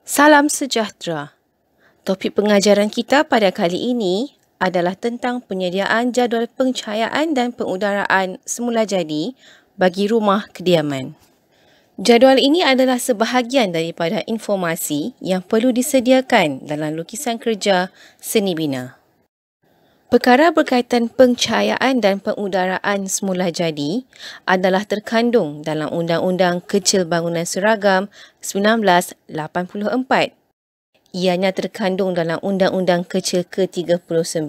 Salam sejahtera. Topik pengajaran kita pada kali ini adalah tentang penyediaan jadual pencahayaan dan pengudaraan semula jadi bagi rumah kediaman. Jadual ini adalah sebahagian daripada informasi yang perlu disediakan dalam lukisan kerja seni bina. Perkara berkaitan pencahayaan dan pengudaraan semula jadi adalah terkandung dalam Undang-Undang Kecil Bangunan Seragam 1984. Ianya terkandung dalam Undang-Undang Kecil ke-39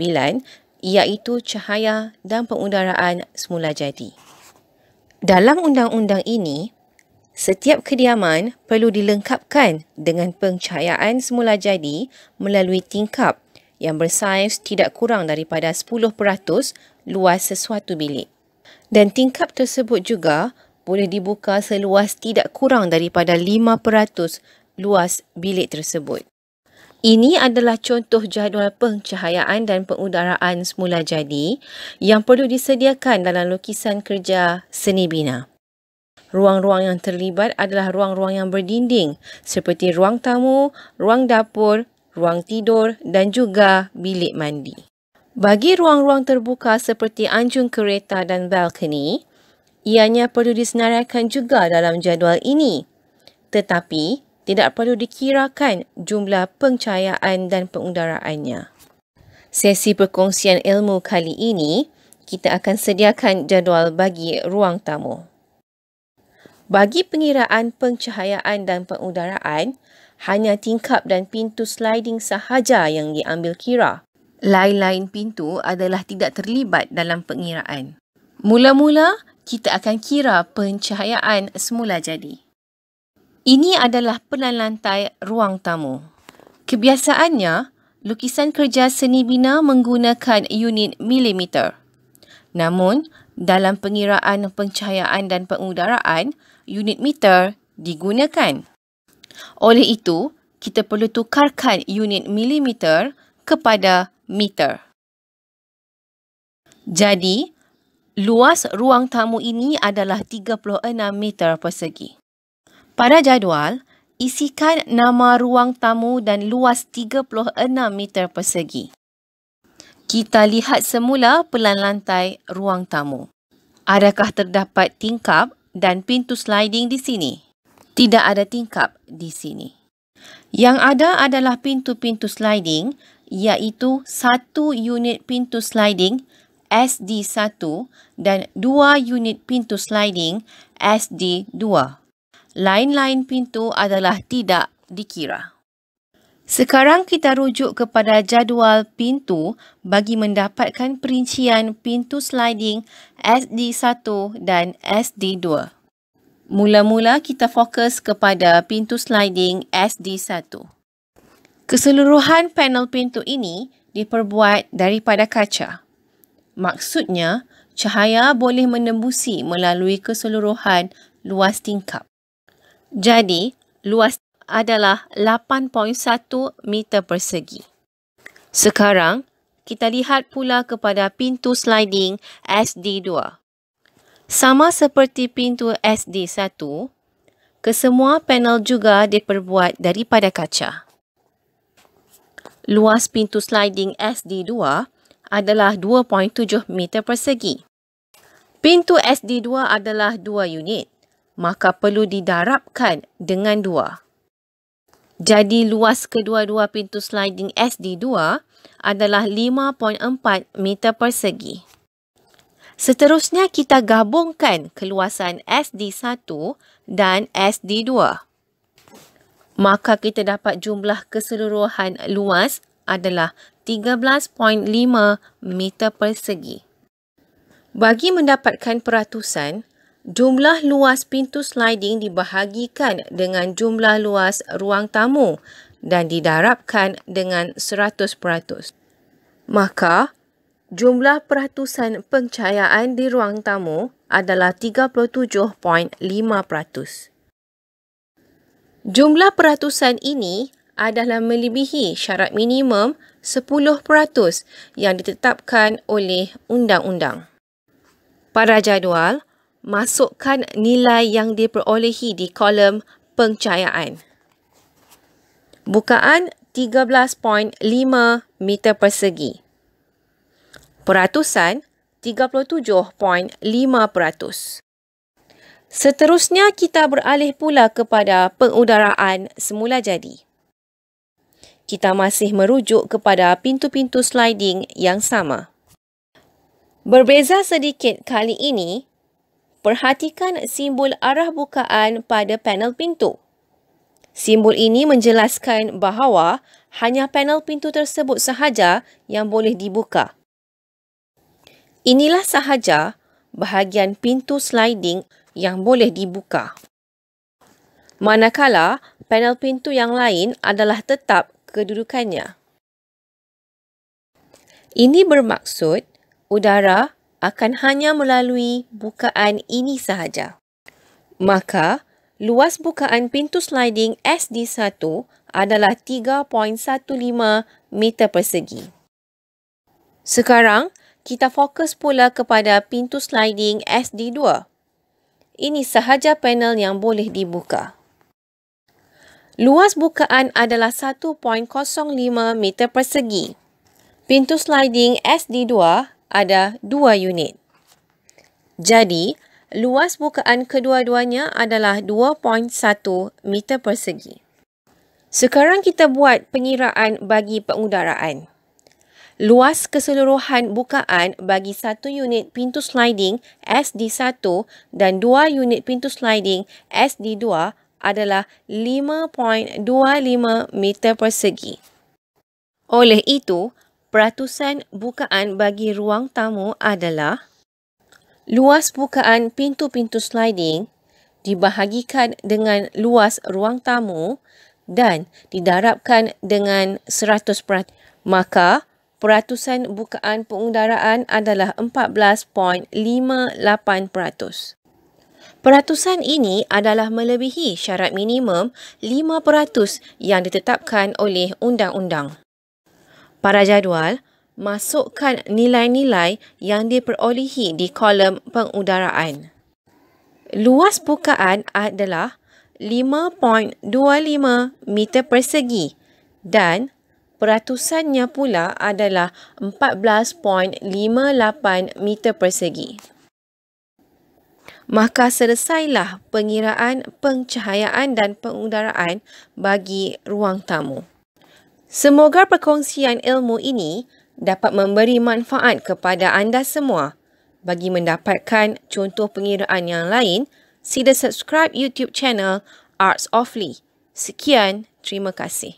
iaitu Cahaya dan Pengudaraan Semula Jadi. Dalam undang-undang ini, setiap kediaman perlu dilengkapkan dengan pencahayaan semula jadi melalui tingkap yang bersaiz tidak kurang daripada 10% luas sesuatu bilik. Dan tingkap tersebut juga boleh dibuka seluas tidak kurang daripada 5% luas bilik tersebut. Ini adalah contoh jadual pencahayaan dan pengudaraan semula jadi yang perlu disediakan dalam lukisan kerja seni bina. Ruang-ruang yang terlibat adalah ruang-ruang yang berdinding seperti ruang tamu, ruang dapur, ruang tidur dan juga bilik mandi. Bagi ruang-ruang terbuka seperti anjung kereta dan balkoni, ianya perlu disenaraikan juga dalam jadual ini. Tetapi, tidak perlu dikirakan jumlah pencahayaan dan pengudaraannya. Sesi perkongsian ilmu kali ini, kita akan sediakan jadual bagi ruang tamu. Bagi pengiraan pencahayaan dan pengudaraan, hanya tingkap dan pintu sliding sahaja yang diambil kira. Lain-lain pintu adalah tidak terlibat dalam pengiraan. Mula-mula, kita akan kira pencahayaan semula jadi. Ini adalah pelan lantai ruang tamu. Kebiasaannya, lukisan kerja seni bina menggunakan unit milimeter. Namun, dalam pengiraan pencahayaan dan pengudaraan, unit meter digunakan. Oleh itu, kita perlu tukarkan unit milimeter kepada meter. Jadi, luas ruang tamu ini adalah 36 meter persegi. Pada jadual, isikan nama ruang tamu dan luas 36 meter persegi. Kita lihat semula pelan lantai ruang tamu. Adakah terdapat tingkap dan pintu sliding di sini? Tidak ada tingkap di sini. Yang ada adalah pintu-pintu sliding, iaitu 1 unit pintu sliding SD1 dan 2 unit pintu sliding SD2. Lain-lain pintu adalah tidak dikira. Sekarang kita rujuk kepada jadual pintu bagi mendapatkan perincian pintu sliding SD1 dan SD2. Mula-mula kita fokus kepada pintu sliding SD1. Keseluruhan panel pintu ini diperbuat daripada kaca. Maksudnya, cahaya boleh menembusi melalui keseluruhan luas tingkap. Jadi, luas adalah 8.1 meter persegi. Sekarang, kita lihat pula kepada pintu sliding SD2. Sama seperti pintu SD1, kesemua panel juga diperbuat daripada kaca. Luas pintu sliding SD2 adalah 2.7 meter persegi. Pintu SD2 adalah 2 unit. Maka perlu didarabkan dengan 2. Jadi luas kedua-dua pintu sliding SD2 adalah 5.4 meter persegi. Seterusnya kita gabungkan keluasan SD1 dan SD2. Maka kita dapat jumlah keseluruhan luas adalah 13.5 meter persegi. Bagi mendapatkan peratusan, jumlah luas pintu sliding dibahagikan dengan jumlah luas ruang tamu dan didarabkan dengan 100%. Maka, jumlah peratusan pencahayaan di ruang tamu adalah 37.5%. Jumlah peratusan ini adalah melebihi syarat minimum 10% yang ditetapkan oleh undang-undang. Pada jadual, masukkan nilai yang diperolehi di kolom pencahayaan. Bukaan 13.5 meter persegi. Peratusan 37.5%. Seterusnya kita beralih pula kepada pengudaraan semula jadi. Kita masih merujuk kepada pintu-pintu sliding yang sama. Berbeza sedikit kali ini, perhatikan simbol arah bukaan pada panel pintu. Simbol ini menjelaskan bahawa hanya panel pintu tersebut sahaja yang boleh dibuka. Inilah sahaja bahagian pintu sliding yang boleh dibuka. Manakala panel pintu yang lain adalah tetap kedudukannya. Ini bermaksud udara akan hanya melalui bukaan ini sahaja. Maka, luas bukaan pintu sliding SD1 adalah 3.15 meter persegi. Sekarang, kita fokus pula kepada pintu sliding SD2. Ini sahaja panel yang boleh dibuka. Luas bukaan adalah 1.05 meter persegi. Pintu sliding SD2 ada 2 unit. Jadi, luas bukaan kedua-duanya adalah 2.1 meter persegi. Sekarang kita buat pengiraan bagi pengudaraan. Luas keseluruhan bukaan bagi 1 unit pintu sliding SD1 dan 2 unit pintu sliding SD2 adalah 5.25 meter persegi. Oleh itu, peratusan bukaan bagi ruang tamu adalah luas bukaan pintu-pintu sliding dibahagikan dengan luas ruang tamu dan didarabkan dengan 100%. Maka, peratusan bukaan pengudaraan adalah 14.58%. Peratusan ini adalah melebihi syarat minimum 5% yang ditetapkan oleh undang-undang. Pada jadual, masukkan nilai-nilai yang diperolehi di kolom pengudaraan. Luas bukaan adalah 5.25 meter persegi dan peratusannya pula adalah 14.58 meter persegi. Maka selesailah pengiraan pencahayaan dan pengudaraan bagi ruang tamu. Semoga perkongsian ilmu ini dapat memberi manfaat kepada anda semua. Bagi mendapatkan contoh pengiraan yang lain, sila subscribe YouTube channel Arts of Lee. Sekian, terima kasih.